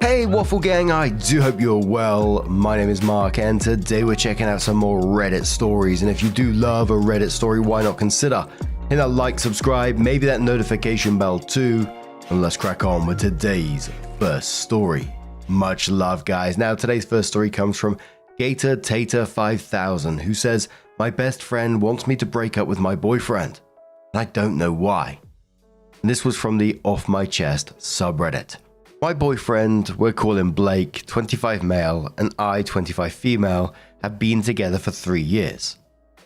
Hey Waffle Gang, I do hope you're well. My name is Mark and today we're checking out some more Reddit stories, and if you do love a Reddit story, why not consider hitting that like, subscribe, maybe that notification bell too, and let's crack on with today's first story. Much love guys. Now today's first story comes from Gator Tater 5000, who says, my best friend wants me to break up with my boyfriend, and I don't know why. And this was from the Off My Chest subreddit. My boyfriend, we'll call him Blake, 25 male, and I, 25 female, have been together for 3 years.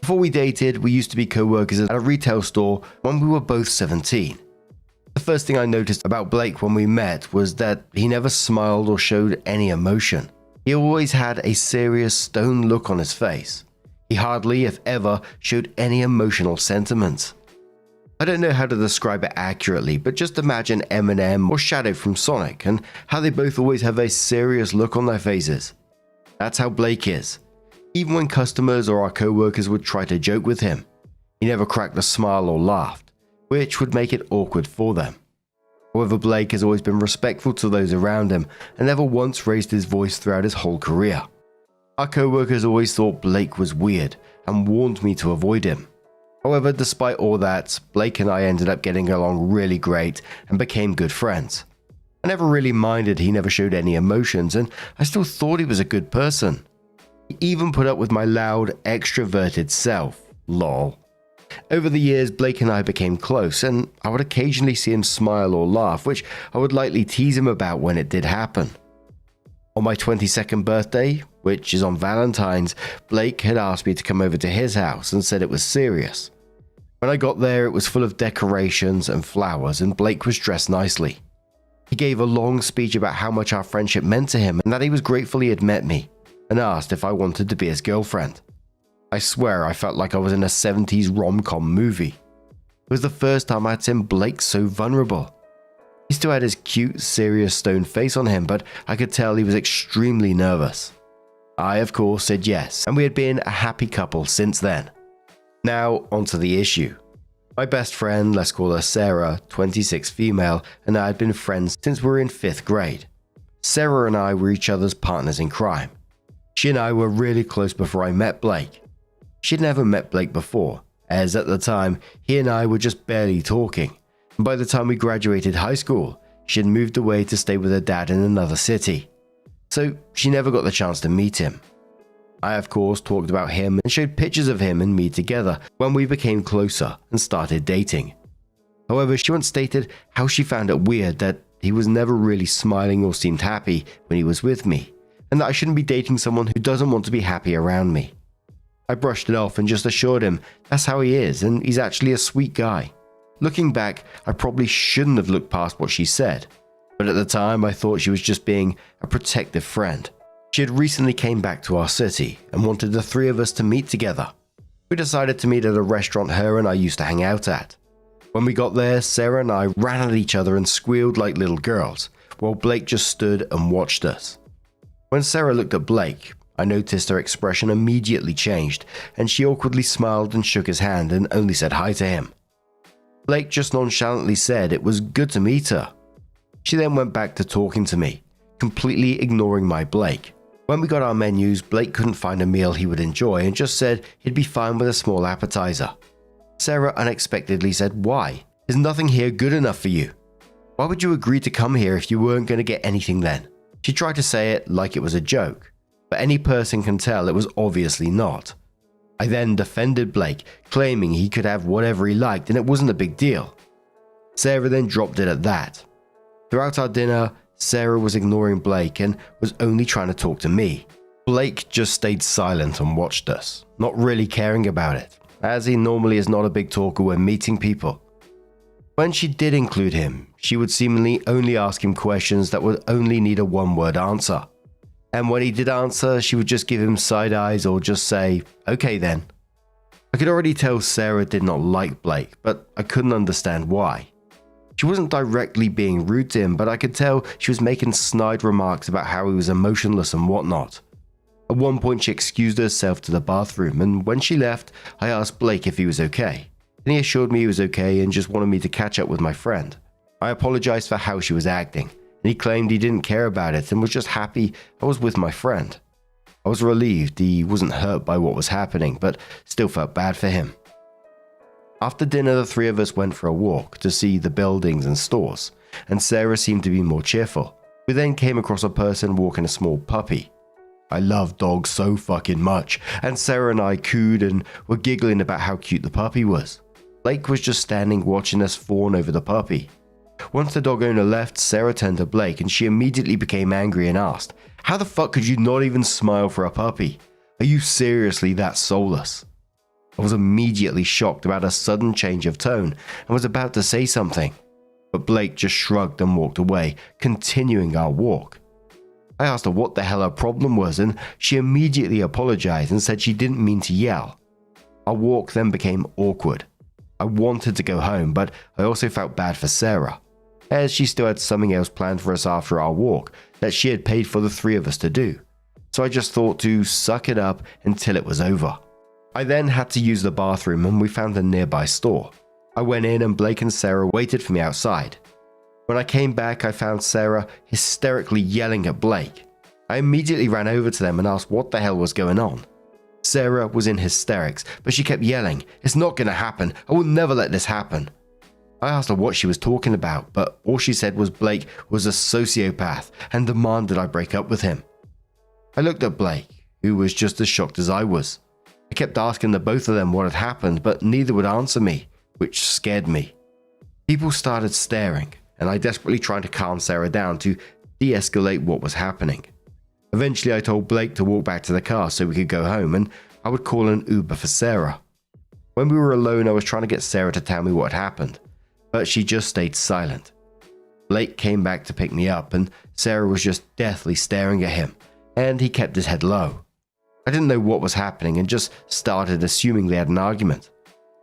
Before we dated, we used to be co-workers at a retail store when we were both 17. The first thing I noticed about Blake when we met was that he never smiled or showed any emotion. He always had a serious, stone look on his face. He hardly, if ever, showed any emotional sentiments. I don't know how to describe it accurately, but just imagine Eminem or Shadow from Sonic and how they both always have a serious look on their faces. That's how Blake is. Even when customers or our co-workers would try to joke with him, he never cracked a smile or laughed, which would make it awkward for them. However, Blake has always been respectful to those around him and never once raised his voice throughout his whole career. Our co-workers always thought Blake was weird and warned me to avoid him. However, despite all that, Blake and I ended up getting along really great and became good friends. I never really minded he never showed any emotions, and I still thought he was a good person. He even put up with my loud, extroverted self, lol. Over the years, Blake and I became close, and I would occasionally see him smile or laugh, which I would lightly tease him about when it did happen. On my 22nd birthday, which is on Valentine's, Blake had asked me to come over to his house and said it was serious. When I got there, it was full of decorations and flowers, and Blake was dressed nicely. He gave a long speech about how much our friendship meant to him and that he was grateful he had met me, and asked if I wanted to be his girlfriend. I swear I felt like I was in a 70s rom-com movie. It was the first time I had seen Blake so vulnerable. He still had his cute, serious stone face on him, but I could tell he was extremely nervous. I, of course, said yes, and we had been a happy couple since then. Now, onto the issue. My best friend, let's call her Sarah, 26 female, and I had been friends since we were in 5th grade. Sarah and I were each other's partners in crime. She and I were really close before I met Blake. She'd never met Blake before, as at the time, he and I were just barely talking. And by the time we graduated high school, she had moved away to stay with her dad in another city. So she never got the chance to meet him. I, of course, talked about him and showed pictures of him and me together when we became closer and started dating. However, she once stated how she found it weird that he was never really smiling or seemed happy when he was with me, and that I shouldn't be dating someone who doesn't want to be happy around me. I brushed it off and just assured him that's how he is, and he's actually a sweet guy. Looking back, I probably shouldn't have looked past what she said, but at the time I thought she was just being a protective friend. She had recently came back to our city and wanted the 3 of us to meet together. We decided to meet at a restaurant her and I used to hang out at. When we got there, Sarah and I ran at each other and squealed like little girls, while Blake just stood and watched us. When Sarah looked at Blake, I noticed her expression immediately changed, and she awkwardly smiled and shook his hand and only said hi to him. Blake just nonchalantly said it was good to meet her. She then went back to talking to me, completely ignoring my Blake. When we got our menus, Blake couldn't find a meal he would enjoy and just said he'd be fine with a small appetizer. Sarah unexpectedly said, "Why? Is nothing here good enough for you? Why would you agree to come here if you weren't going to get anything then?" She tried to say it like it was a joke, but any person can tell it was obviously not. I then defended Blake, claiming he could have whatever he liked and it wasn't a big deal. Sarah then dropped it at that. Throughout our dinner, Sarah was ignoring Blake and was only trying to talk to me. Blake just stayed silent and watched us, not really caring about it, as he normally is not a big talker when meeting people. When she did include him, she would seemingly only ask him questions that would only need a one-word answer. And when he did answer, she would just give him side eyes or just say, "Okay then." I could already tell Sarah did not like Blake, but I couldn't understand why. She wasn't directly being rude to him, but I could tell she was making snide remarks about how he was emotionless and whatnot. At one point she excused herself to the bathroom, and when she left, I asked Blake if he was okay, and he assured me he was okay and just wanted me to catch up with my friend. I apologized for how she was acting, and he claimed he didn't care about it and was just happy I was with my friend. I was relieved he wasn't hurt by what was happening, but still felt bad for him. After dinner, the three of us went for a walk to see the buildings and stores, and Sarah seemed to be more cheerful. We then came across a person walking a small puppy. I love dogs so fucking much, and Sarah and I cooed and were giggling about how cute the puppy was. Blake was just standing watching us fawn over the puppy. Once the dog owner left, Sarah turned to Blake and she immediately became angry and asked, "How the fuck could you not even smile for a puppy? Are you seriously that soulless?" I was immediately shocked about a sudden change of tone and was about to say something, but Blake just shrugged and walked away, continuing our walk. I asked her what the hell her problem was, and she immediately apologized and said she didn't mean to yell. Our walk then became awkward. I wanted to go home, but I also felt bad for Sarah, as she still had something else planned for us after our walk that she had paid for the three of us to do. So I just thought to suck it up until it was over. I then had to use the bathroom and we found a nearby store. I went in and Blake and Sarah waited for me outside. When I came back, I found Sarah hysterically yelling at Blake. I immediately ran over to them and asked what the hell was going on. Sarah was in hysterics, but she kept yelling, "It's not going to happen. I will never let this happen." I asked her what she was talking about, but all she said was Blake was a sociopath and demanded I break up with him. I looked at Blake, who was just as shocked as I was. I kept asking the both of them what had happened, but neither would answer me, which scared me. People started staring, and I desperately tried to calm Sarah down to de-escalate what was happening. Eventually, I told Blake to walk back to the car so we could go home, and I would call an Uber for Sarah. When we were alone, I was trying to get Sarah to tell me what had happened, but she just stayed silent. Blake came back to pick me up, and Sarah was just deathly staring at him, and he kept his head low. I didn't know what was happening and just started assuming they had an argument.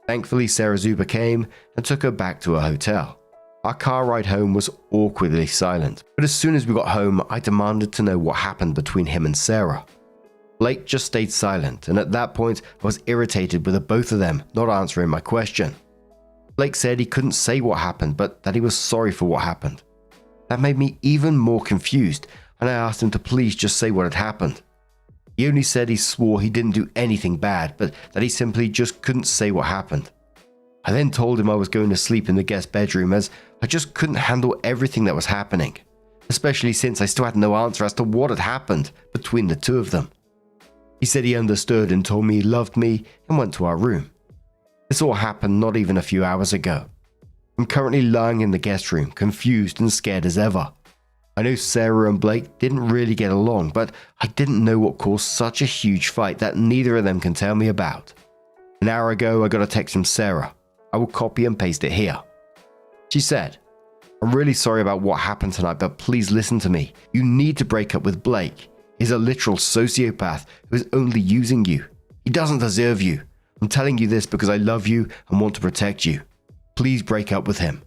Thankfully, Sarah's Uber came and took her back to her hotel. Our car ride home was awkwardly silent, but as soon as we got home, I demanded to know what happened between him and Sarah. Blake just stayed silent, and at that point, I was irritated with the both of them not answering my question. Blake said he couldn't say what happened, but that he was sorry for what happened. That made me even more confused, and I asked him to please just say what had happened. He only said he swore he didn't do anything bad, but that he simply just couldn't say what happened. I then told him I was going to sleep in the guest bedroom as I just couldn't handle everything that was happening, especially since I still had no answer as to what had happened between the two of them. He said he understood and told me he loved me and went to our room. This all happened not even a few hours ago. I'm currently lying in the guest room, confused and scared as ever. I know Sarah and Blake didn't really get along, but I didn't know what caused such a huge fight that neither of them can tell me about. An hour ago, I got a text from Sarah. I will copy and paste it here. She said, "I'm really sorry about what happened tonight, but please listen to me. You need to break up with Blake. He's a literal sociopath who is only using you. He doesn't deserve you. I'm telling you this because I love you and want to protect you. Please break up with him."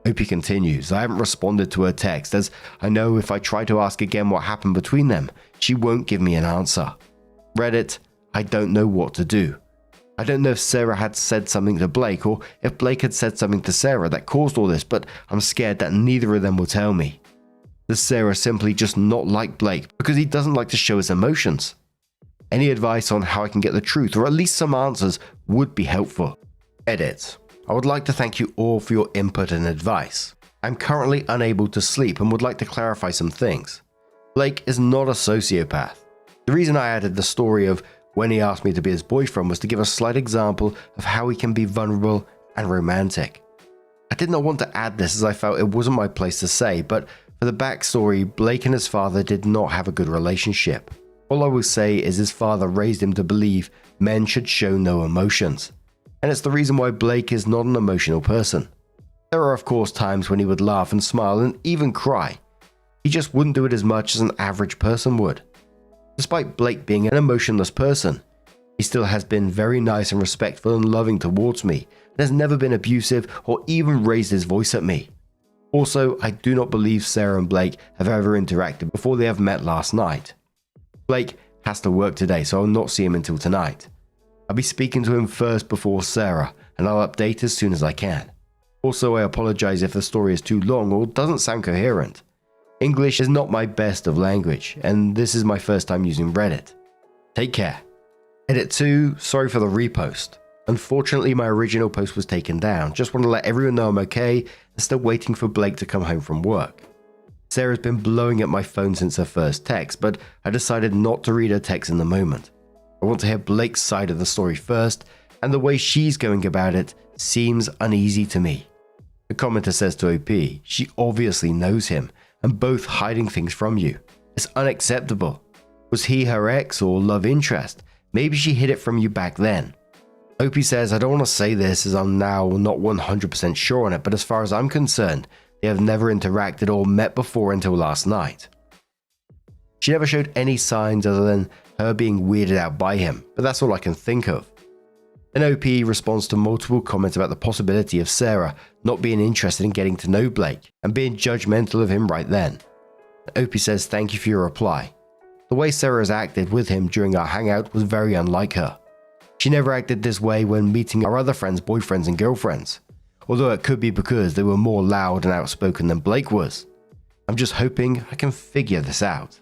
Hope he continues. I haven't responded to her text as I know if I try to ask again what happened between them, she won't give me an answer. Reddit, I don't know what to do. I don't know if Sarah had said something to Blake or if Blake had said something to Sarah that caused all this, but I'm scared that neither of them will tell me. Does Sarah simply just not like Blake because he doesn't like to show his emotions? Any advice on how I can get the truth or at least some answers would be helpful. Edit. I would like to thank you all for your input and advice. I'm currently unable to sleep and would like to clarify some things. Blake is not a sociopath. The reason I added the story of when he asked me to be his boyfriend was to give a slight example of how he can be vulnerable and romantic. I did not want to add this as I felt it wasn't my place to say, but for the backstory, Blake and his father did not have a good relationship. All I will say is his father raised him to believe men should show no emotions. And it's the reason why Blake is not an emotional person. There are of course times when he would laugh and smile and even cry. He just wouldn't do it as much as an average person would. Despite Blake being an emotionless person, he still has been very nice and respectful and loving towards me and has never been abusive or even raised his voice at me. Also, I do not believe Sarah and Blake have ever interacted before they have met last night. Blake has to work today, so I'll not see him until tonight. I'll be speaking to him first before Sarah, and I'll update as soon as I can. Also, I apologize if the story is too long or doesn't sound coherent. English is not my best of language, and this is my first time using Reddit. Take care. Edit 2, sorry for the repost. Unfortunately, my original post was taken down. Just want to let everyone know I'm okay and still waiting for Blake to come home from work. Sarah's been blowing up my phone since her first text, but I decided not to read her text in the moment. I want to hear Blake's side of the story first, and the way she's going about it seems uneasy to me. The commenter says to OP, she obviously knows him, and both hiding things from you. It's unacceptable. Was he her ex or love interest? Maybe she hid it from you back then. OP says, I don't want to say this as I'm now not 100% sure on it, but as far as I'm concerned, they have never interacted or met before until last night. She never showed any signs other than her being weirded out by him, but that's all I can think of. Then OP responds to multiple comments about the possibility of Sarah not being interested in getting to know Blake and being judgmental of him right then. OP says thank you for your reply. The way Sarah has acted with him during our hangout was very unlike her. She never acted this way when meeting our other friends' boyfriends and girlfriends, although it could be because they were more loud and outspoken than Blake was. I'm just hoping I can figure this out.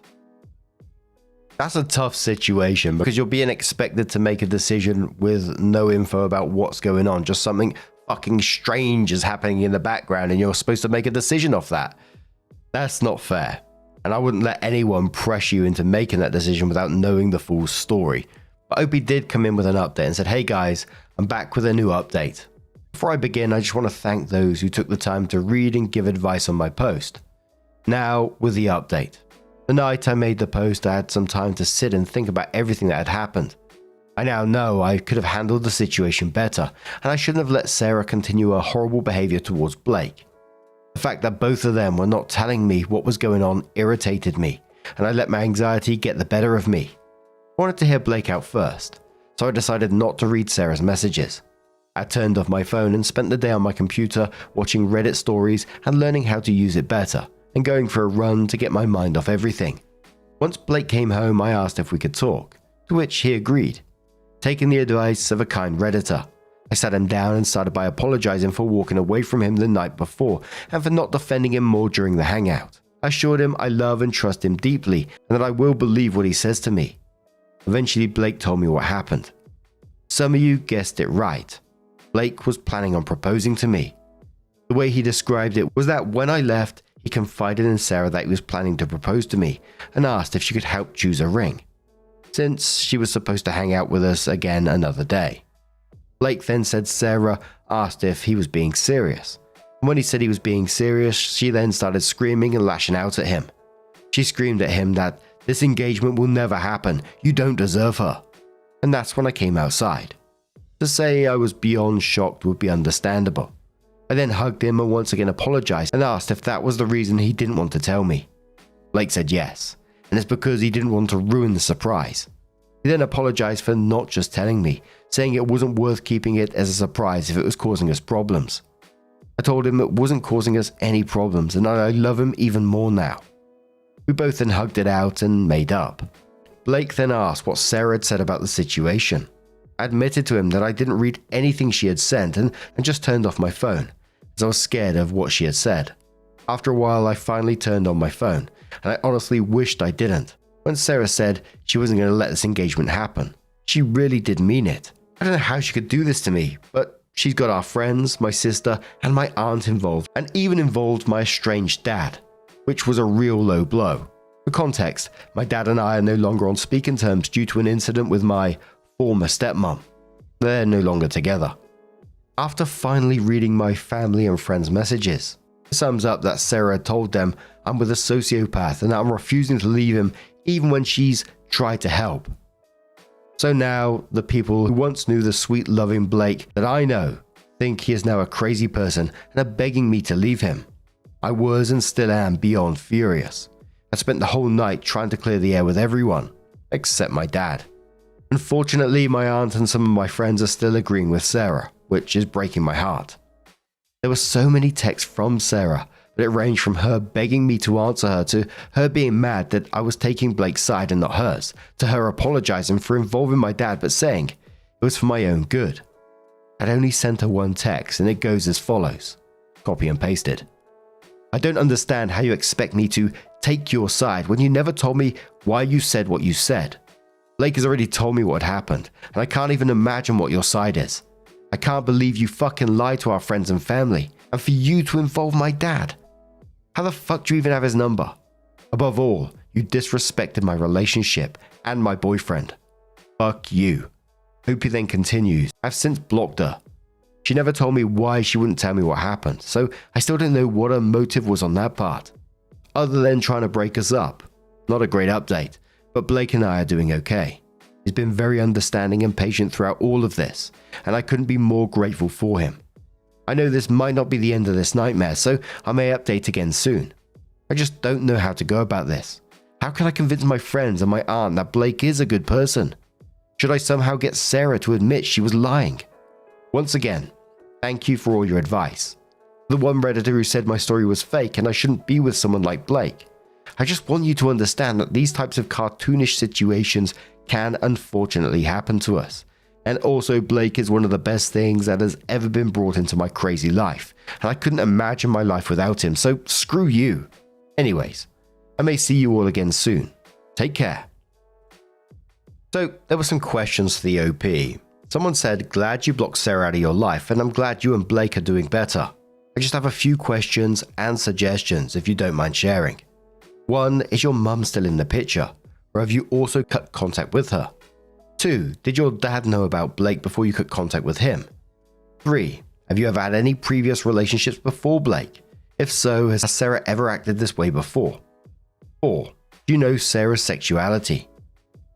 That's a tough situation because you're being expected to make a decision with no info about what's going on. Just something fucking strange is happening in the background and you're supposed to make a decision off that. That's not fair. And I wouldn't let anyone pressure you into making that decision without knowing the full story. But OP did come in with an update and said, hey guys, I'm back with a new update. Before I begin, I just want to thank those who took the time to read and give advice on my post. Now, with the update. The night I made the post, I had some time to sit and think about everything that had happened. I now know I could have handled the situation better, and I shouldn't have let Sarah continue her horrible behavior towards Blake. The fact that both of them were not telling me what was going on irritated me, and I let my anxiety get the better of me. I wanted to hear Blake out first, so I decided not to read Sarah's messages. I turned off my phone and spent the day on my computer watching Reddit stories and learning how to use it better, and going for a run to get my mind off everything. Once Blake came home, I asked if we could talk, to which he agreed. Taking the advice of a kind Redditor, I sat him down and started by apologizing for walking away from him the night before and for not defending him more during the hangout. I assured him I love and trust him deeply and that I will believe what he says to me. Eventually, Blake told me what happened. Some of you guessed it right. Blake was planning on proposing to me. The way he described it was that when I left, he confided in Sarah that he was planning to propose to me and asked if she could help choose a ring, since she was supposed to hang out with us again another day. Blake then said Sarah asked if he was being serious. And when he said he was being serious, she then started screaming and lashing out at him. She screamed at him that this engagement will never happen, you don't deserve her. And that's when I came outside. To say I was beyond shocked would be understandable. I then hugged him and once again apologized and asked if that was the reason he didn't want to tell me. Blake said yes, and it's because he didn't want to ruin the surprise. He then apologized for not just telling me, saying it wasn't worth keeping it as a surprise if it was causing us problems. I told him it wasn't causing us any problems and I love him even more now. We both then hugged it out and made up. Blake then asked what Sarah had said about the situation. I admitted to him that I didn't read anything she had sent and just turned off my phone, as I was scared of what she had said. After a while, I finally turned on my phone, and I honestly wished I didn't. When Sarah said she wasn't going to let this engagement happen, she really did mean it. I don't know how she could do this to me, but she's got our friends, my sister, and my aunt involved, and even involved my estranged dad, which was a real low blow. For context, my dad and I are no longer on speaking terms due to an incident with my former stepmom. They're no longer together. After finally reading my family and friends' messages, it sums up that Sarah told them I'm with a sociopath and that I'm refusing to leave him even when she's tried to help. So now, the people who once knew the sweet loving Blake that I know think he is now a crazy person and are begging me to leave him. I was and still am beyond furious. I spent the whole night trying to clear the air with everyone, except my dad. Unfortunately, my aunt and some of my friends are still agreeing with Sarah, which is breaking my heart. There were so many texts from Sarah, but it ranged from her begging me to answer her to her being mad that I was taking Blake's side and not hers, to her apologizing for involving my dad but saying it was for my own good. I'd only sent her one text and it goes as follows. Copy and pasted. I don't understand how you expect me to take your side when you never told me why you said what you said. Blake has already told me what happened, and I can't even imagine what your side is. I can't believe you fucking lied to our friends and family, and for you to involve my dad. How the fuck do you even have his number? Above all, you disrespected my relationship and my boyfriend. Fuck you. Opie then continues, I've since blocked her. She never told me why she wouldn't tell me what happened, so I still don't know what her motive was on that part. Other than trying to break us up. Not a great update, but Blake and I are doing okay. He's been very understanding and patient throughout all of this, and I couldn't be more grateful for him. I know this might not be the end of this nightmare, so I may update again soon. I just don't know how to go about this. How can I convince my friends and my aunt that Blake is a good person? Should I somehow get Sarah to admit she was lying? Once again, thank you for all your advice. The one Redditor who said my story was fake and I shouldn't be with someone like Blake. I just want you to understand that these types of cartoonish situations can unfortunately happen to us. And also Blake is one of the best things that has ever been brought into my crazy life. And I couldn't imagine my life without him, so screw you. Anyways, I may see you all again soon. Take care. So there were some questions for the OP. Someone said, glad you blocked Sarah out of your life and I'm glad you and Blake are doing better. I just have a few questions and suggestions if you don't mind sharing. 1. Is your mum still in the picture? Or have you also cut contact with her? 2. Did your dad know about Blake before you cut contact with him? 3. Have you ever had any previous relationships before Blake? If so, has Sarah ever acted this way before? 4. Do you know Sarah's sexuality?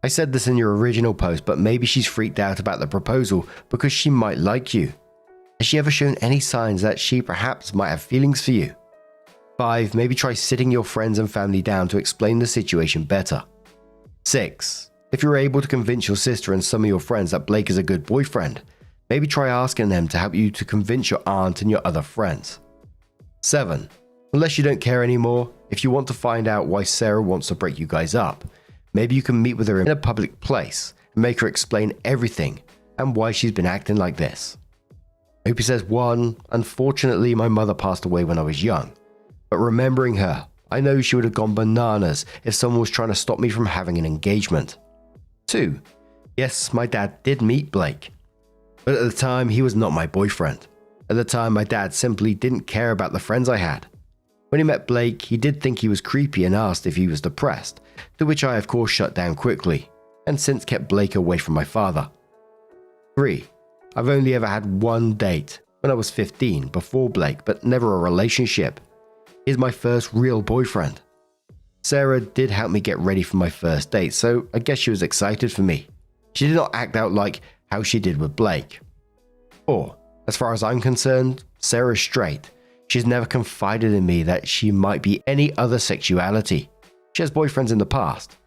I said this in your original post, but maybe she's freaked out about the proposal because she might like you. Has she ever shown any signs that she perhaps might have feelings for you? 5. Maybe try sitting your friends and family down to explain the situation better. 6. If you're able to convince your sister and some of your friends that Blake is a good boyfriend, maybe try asking them to help you to convince your aunt and your other friends. 7. Unless you don't care anymore, if you want to find out why Sarah wants to break you guys up, maybe you can meet with her in a public place and make her explain everything and why she's been acting like this. Opie says, 1. Unfortunately, my mother passed away when I was young, but remembering her, I know she would have gone bananas if someone was trying to stop me from having an engagement. 2. Yes, my dad did meet Blake, but at the time he was not my boyfriend. At the time, my dad simply didn't care about the friends I had. When he met Blake, he did think he was creepy and asked if he was depressed, to which I of course shut down quickly, and since kept Blake away from my father. 3. I've only ever had one date, when I was 15, before Blake, but never a relationship. He's my first real boyfriend. Sarah did help me get ready for my first date, so I guess she was excited for me. She did not act out like how she did with Blake. 4. As far as I'm concerned, Sarah's straight. She's never confided in me that she might be any other sexuality. She has boyfriends in the past.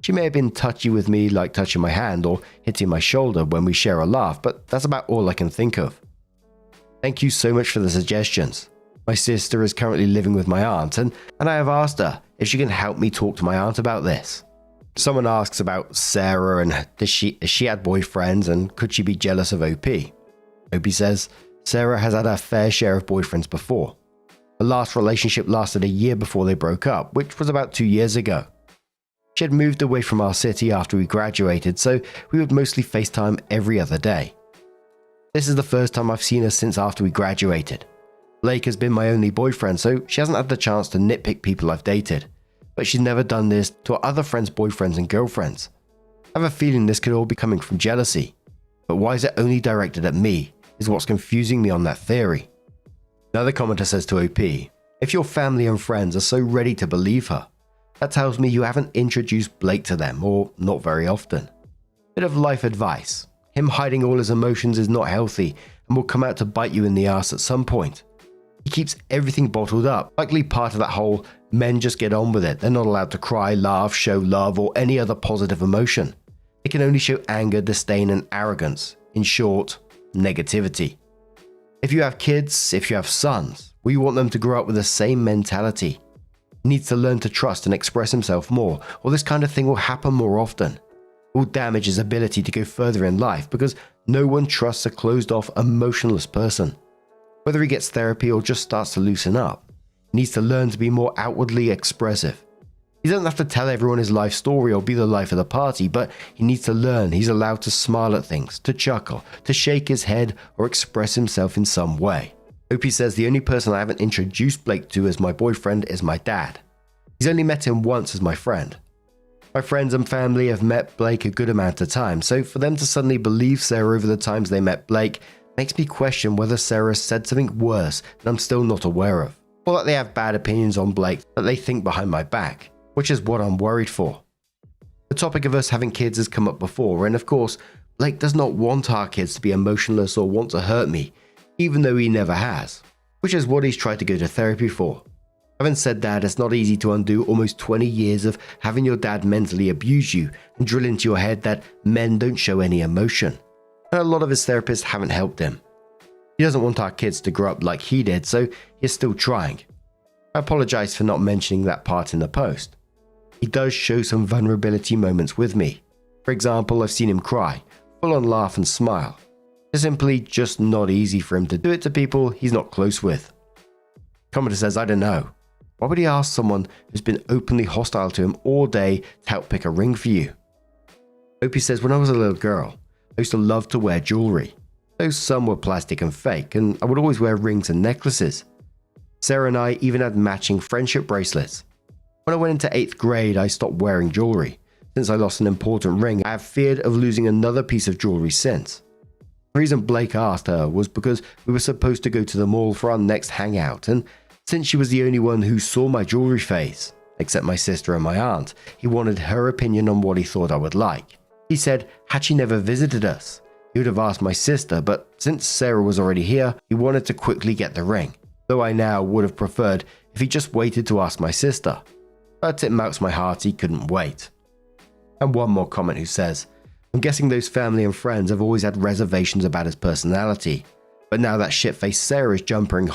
She may have been touchy with me, like touching my hand or hitting my shoulder when we share a laugh, but that's about all I can think of. Thank you so much for the suggestions. My sister is currently living with my aunt, and I have asked her if she can help me talk to my aunt about this. Someone asks about Sarah and has she had boyfriends and could she be jealous of OP? OP says, Sarah has had her fair share of boyfriends before. The last relationship lasted a year before they broke up, which was about 2 years ago. She had moved away from our city after we graduated, so we would mostly FaceTime every other day. This is the first time I've seen her since after we graduated. Blake has been my only boyfriend, so she hasn't had the chance to nitpick people I've dated, but she's never done this to her other friends' boyfriends and girlfriends. I have a feeling this could all be coming from jealousy, but why is it only directed at me is what's confusing me on that theory. Another commenter says to OP, if your family and friends are so ready to believe her, that tells me you haven't introduced Blake to them, or not very often. Bit of life advice. Him hiding all his emotions is not healthy and will come out to bite you in the ass at some point. He keeps everything bottled up, likely part of that whole men just get on with it, they're not allowed to cry, laugh, show love or any other positive emotion. They can only show anger, disdain and arrogance. In short, negativity. If you have kids, if you have sons, will you want them to grow up with the same mentality? He needs to learn to trust and express himself more, or this kind of thing will happen more often. It will damage his ability to go further in life because no one trusts a closed off, emotionless person. Whether he gets therapy or just starts to loosen up, he needs to learn to be more outwardly expressive. He doesn't have to tell everyone his life story or be the life of the party, but he needs to learn he's allowed to smile at things, to chuckle, to shake his head, or express himself in some way. Opie says the only person I haven't introduced Blake to as my boyfriend is my dad. He's only met him once as my friend. My friends and family have met Blake a good amount of times, so for them to suddenly believe Sarah over the times they met Blake makes me question whether Sarah said something worse that I'm still not aware of, or that they have bad opinions on Blake that they think behind my back, which is what I'm worried for. The topic of us having kids has come up before, and of course, Blake does not want our kids to be emotionless or want to hurt me, even though he never has, which is what he's tried to go to therapy for. Having said that, it's not easy to undo almost 20 years of having your dad mentally abuse you and drill into your head that men don't show any emotion, and a lot of his therapists haven't helped him. He doesn't want our kids to grow up like he did, so he's still trying. I apologize for not mentioning that part in the post. He does show some vulnerability moments with me. For example, I've seen him cry, full on laugh and smile. It's simply just not easy for him to do it to people he's not close with. Commenter says, I don't know. Why would he ask someone who's been openly hostile to him all day to help pick a ring for you? Opie says, when I was a little girl, I used to love to wear jewelry. Though some were plastic and fake, and I would always wear rings and necklaces. Sarah and I even had matching friendship bracelets. When I went into 8th grade, I stopped wearing jewelry. Since I lost an important ring, I have feared of losing another piece of jewelry since. The reason Blake asked her was because we were supposed to go to the mall for our next hangout, and since she was the only one who saw my jewelry phase, except my sister and my aunt, he wanted her opinion on what he thought I would like. He said, had she never visited us, he would have asked my sister, but since Sarah was already here, he wanted to quickly get the ring, though I now would have preferred if he just waited to ask my sister. But it melts my heart he couldn't wait. And one more comment who says, I'm guessing those family and friends have always had reservations about his personality, but now that shit-faced Sarah is jumping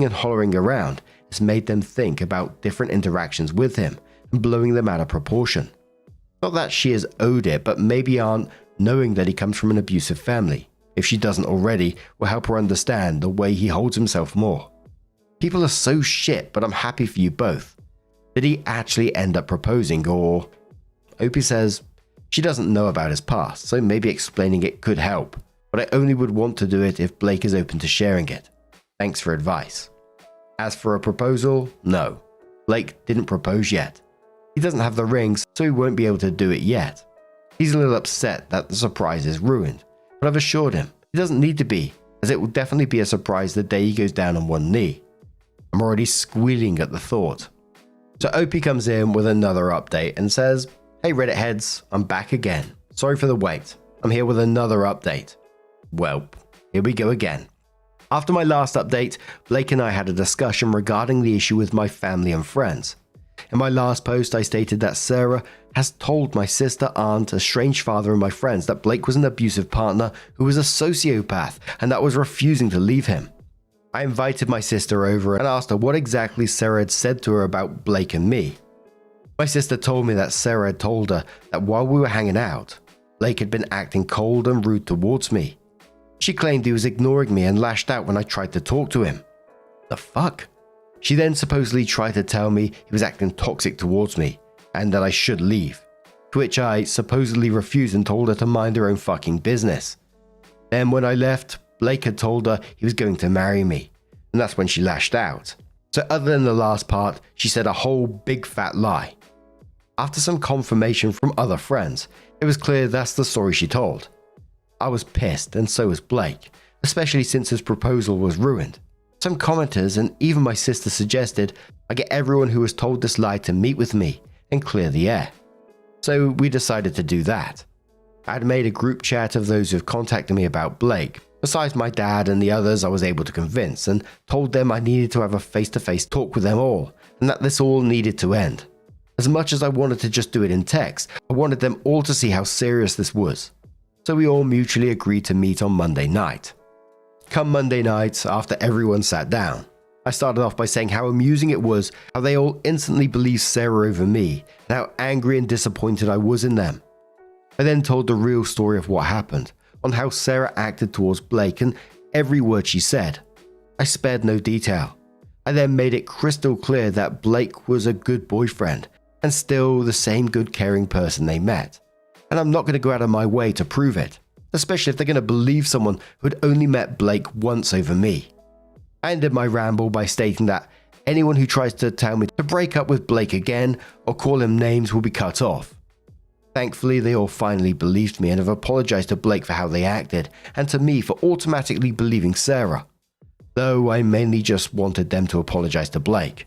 and hollering around, it's made them think about different interactions with him and blowing them out of proportion. Not that she has owed it, but maybe aren't knowing that he comes from an abusive family. If she doesn't already, will help her understand the way he holds himself more. People are so shit, but I'm happy for you both. Did he actually end up proposing, or... Opie says, she doesn't know about his past, so maybe explaining it could help, but I only would want to do it if Blake is open to sharing it. Thanks for advice. As for a proposal, no. Blake didn't propose yet. He doesn't have the rings, so he won't be able to do it yet. He's a little upset that the surprise is ruined, but I've assured him he doesn't need to be, as it will definitely be a surprise the day he goes down on one knee. I'm already squealing at the thought. So Opie comes in with another update and says, hey Reddit heads, I'm back again. Sorry for the wait. I'm here with another update. Well, here we go again. After my last update, Blake and I had a discussion regarding the issue with my family and friends. In my last post, I stated that Sarah has told my sister, aunt, estranged father, and my friends that Blake was an abusive partner who was a sociopath and that was refusing to leave him. I invited my sister over and asked her what exactly Sarah had said to her about Blake and me. My sister told me that Sarah had told her that while we were hanging out, Blake had been acting cold and rude towards me. She claimed he was ignoring me and lashed out when I tried to talk to him. The fuck? She then supposedly tried to tell me he was acting toxic towards me and that I should leave, to which I supposedly refused and told her to mind her own fucking business. Then when I left, Blake had told her he was going to marry me, and that's when she lashed out. So other than the last part, she said a whole big fat lie. After some confirmation from other friends, it was clear that's the story she told. I was pissed, and so was Blake, especially since his proposal was ruined. Some commenters and even my sister suggested I get everyone who was told this lie to meet with me and clear the air. So we decided to do that. I had made a group chat of those who have contacted me about Blake, besides my dad and the others I was able to convince, and told them I needed to have a face-to-face talk with them all, and that this all needed to end. As much as I wanted to just do it in text, I wanted them all to see how serious this was. So we all mutually agreed to meet on Monday night. Come Monday night, after everyone sat down, I started off by saying how amusing it was how they all instantly believed Sarah over me, and how angry and disappointed I was in them. I then told the real story of what happened, on how Sarah acted towards Blake and every word she said, I spared no detail. I then made it crystal clear that Blake was a good boyfriend and still the same good caring person they met. And I'm not going to go out of my way to prove it, especially if they're going to believe someone who had only met Blake once over me. I ended my ramble by stating that anyone who tries to tell me to break up with Blake again or call him names will be cut off. Thankfully, they all finally believed me and have apologized to Blake for how they acted and to me for automatically believing Sarah, though I mainly just wanted them to apologize to Blake.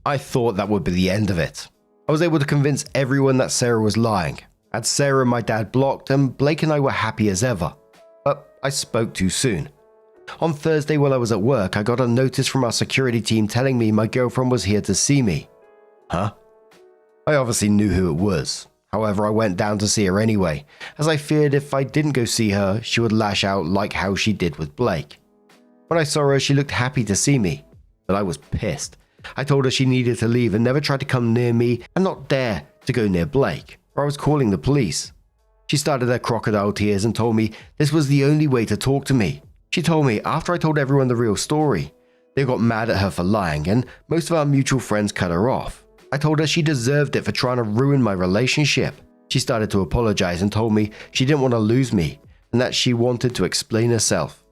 I thought that would be the end of it. I was able to convince everyone that Sarah was lying. Had Sarah and my dad blocked, and Blake and I were happy as ever. But I spoke too soon. On Thursday while I was at work, I got a notice from our security team telling me my girlfriend was here to see me. Huh? I obviously knew who it was. However, I went down to see her anyway, as I feared if I didn't go see her, she would lash out like how she did with Blake. When I saw her, she looked happy to see me, but I was pissed. I told her she needed to leave and never tried to come near me and not dare to go near Blake, or I was calling the police. She started her crocodile tears and told me this was the only way to talk to me. She told me after I told everyone the real story, they got mad at her for lying and most of our mutual friends cut her off. I told her she deserved it for trying to ruin my relationship. She started to apologize and told me she didn't want to lose me and that she wanted to explain herself.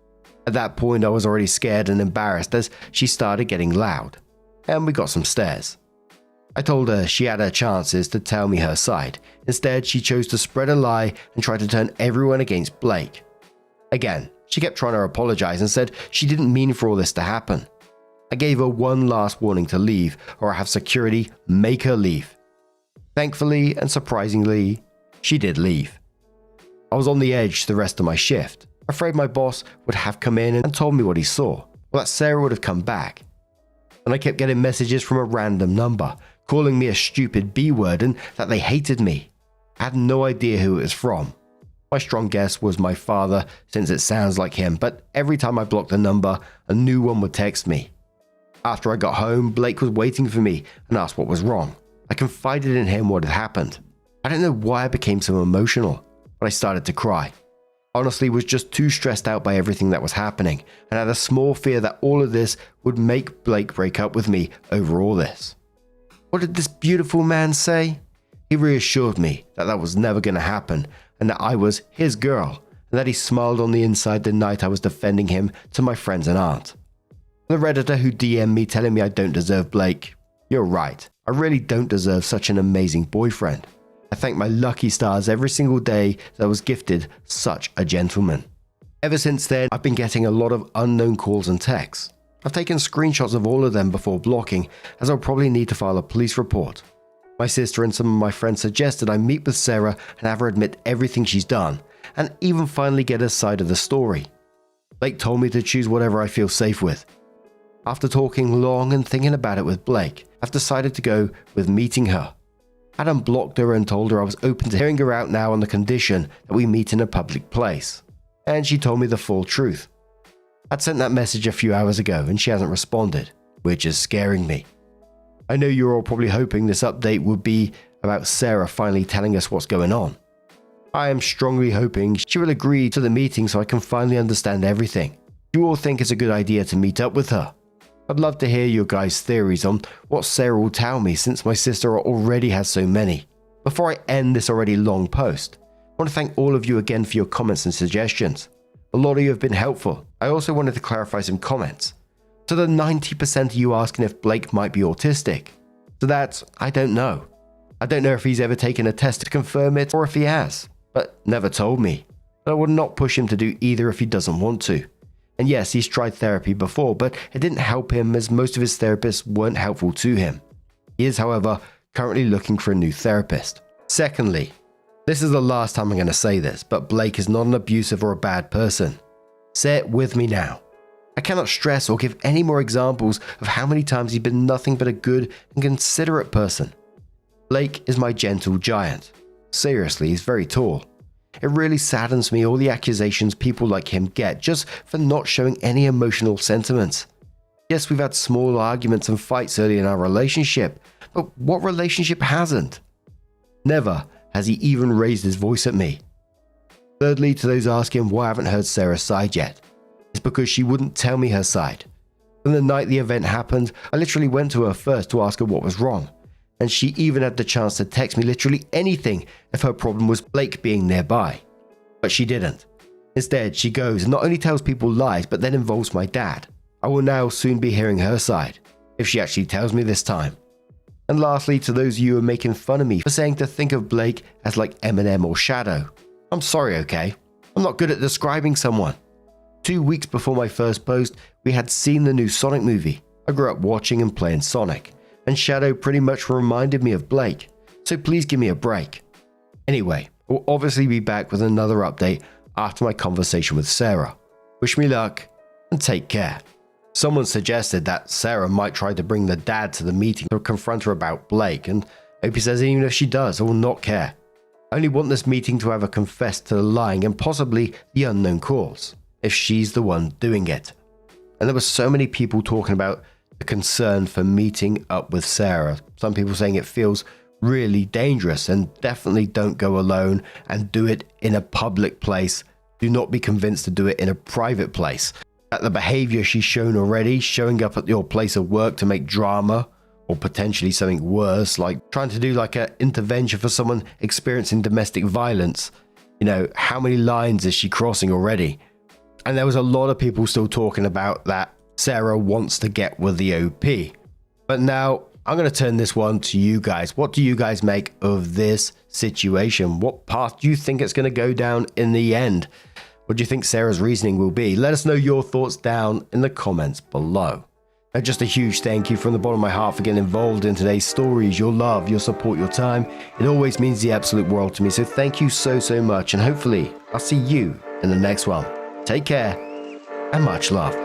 At that point, I was already scared and embarrassed as she started getting loud, and we got some stares. I told her she had her chances to tell me her side. Instead, she chose to spread a lie and try to turn everyone against Blake. Again, she kept trying to apologize and said she didn't mean for all this to happen. I gave her one last warning to leave, or I have security make her leave. Thankfully and surprisingly, she did leave. I was on the edge the rest of my shift, afraid my boss would have come in and told me what he saw, or that Sarah would have come back. And I kept getting messages from a random number, calling me a stupid B word and that they hated me. I had no idea who it was from. My strong guess was my father, since it sounds like him, but every time I blocked the number, a new one would text me. After I got home, Blake was waiting for me and asked what was wrong. I confided in him what had happened. I don't know why I became so emotional, but I started to cry. Honestly, was just too stressed out by everything that was happening and had a small fear that all of this would make Blake break up with me over all this. What did this beautiful man say? He reassured me that that was never going to happen and that I was his girl and that he smiled on the inside the night I was defending him to my friends and aunt. The Redditor who DM'd me telling me I don't deserve Blake. You're right, I really don't deserve such an amazing boyfriend. I thank my lucky stars every single day that I was gifted such a gentleman. Ever since then, I've been getting a lot of unknown calls and texts. I've taken screenshots of all of them before blocking, as I'll probably need to file a police report. My sister and some of my friends suggested I meet with Sarah and have her admit everything she's done, and even finally get her side of the story. Blake told me to choose whatever I feel safe with. After talking long and thinking about it with Blake, I've decided to go with meeting her. I unblocked her and told her I was open to hearing her out now on the condition that we meet in a public place. And she told me the full truth. I'd sent that message a few hours ago and she hasn't responded, which is scaring me. I know you're all probably hoping this update would be about Sarah finally telling us what's going on. I am strongly hoping she will agree to the meeting so I can finally understand everything. Do you all think it's a good idea to meet up with her? I'd love to hear your guys' theories on what Sarah will tell me since my sister already has so many. Before I end this already long post, I want to thank all of you again for your comments and suggestions. A lot of you have been helpful. I also wanted to clarify some comments. To the 90% of you asking if Blake might be autistic. So that's, I don't know. I don't know if he's ever taken a test to confirm it or if he has, but never told me. But I would not push him to do either if he doesn't want to. And yes, he's tried therapy before, but it didn't help him as most of his therapists weren't helpful to him. He is, however, currently looking for a new therapist. Secondly, this is the last time I'm going to say this, but Blake is not an abusive or a bad person. Say it with me now. I cannot stress or give any more examples of how many times he's been nothing but a good and considerate person. Blake is my gentle giant. Seriously, he's very tall. It really saddens me all the accusations people like him get just for not showing any emotional sentiments. Yes, we've had small arguments and fights early in our relationship, but what relationship hasn't? Never has he even raised his voice at me. Thirdly, to those asking why I haven't heard Sarah's side yet. is because she wouldn't tell me her side. From the night the event happened, I literally went to her first to ask her what was wrong. And she even had the chance to text me literally anything if her problem was Blake being nearby. But she didn't. Instead, she goes and not only tells people lies, but then involves my dad. I will now soon be hearing her side, if she actually tells me this time. And lastly, to those of you who are making fun of me for saying to think of Blake as like Eminem or Shadow, I'm sorry, okay? I'm not good at describing someone. 2 weeks before my first post, we had seen the new Sonic movie. I grew up watching and playing Sonic, and Shadow pretty much reminded me of Blake, so please give me a break. Anyway, we'll obviously be back with another update after my conversation with Sarah. Wish me luck, and take care. Someone suggested that Sarah might try to bring the dad to the meeting to confront her about Blake, and Opie says even if she does, I will not care. I only want this meeting to have her confess to the lying and possibly the unknown cause, if she's the one doing it. And there were so many people talking about the concern for meeting up with Sarah. Some people saying it feels really dangerous and definitely don't go alone and do it in a public place. Do not be convinced to do it in a private place. That the behavior she's shown already, showing up at your place of work to make drama, or potentially something worse, like trying to do like an intervention for someone experiencing domestic violence. You know, how many lines is she crossing already? And there was a lot of people still talking about that Sarah wants to get with the OP. But now I'm going to turn this one to you guys. What do you guys make of this situation? What path do you think it's going to go down in the end? What do you think Sarah's reasoning will be? Let us know your thoughts down in the comments below. Now, just a huge thank you from the bottom of my heart for getting involved in today's stories. Your love, your support, your time. It always means the absolute world to me. So thank you so much. And hopefully I'll see you in the next one. Take care and much love.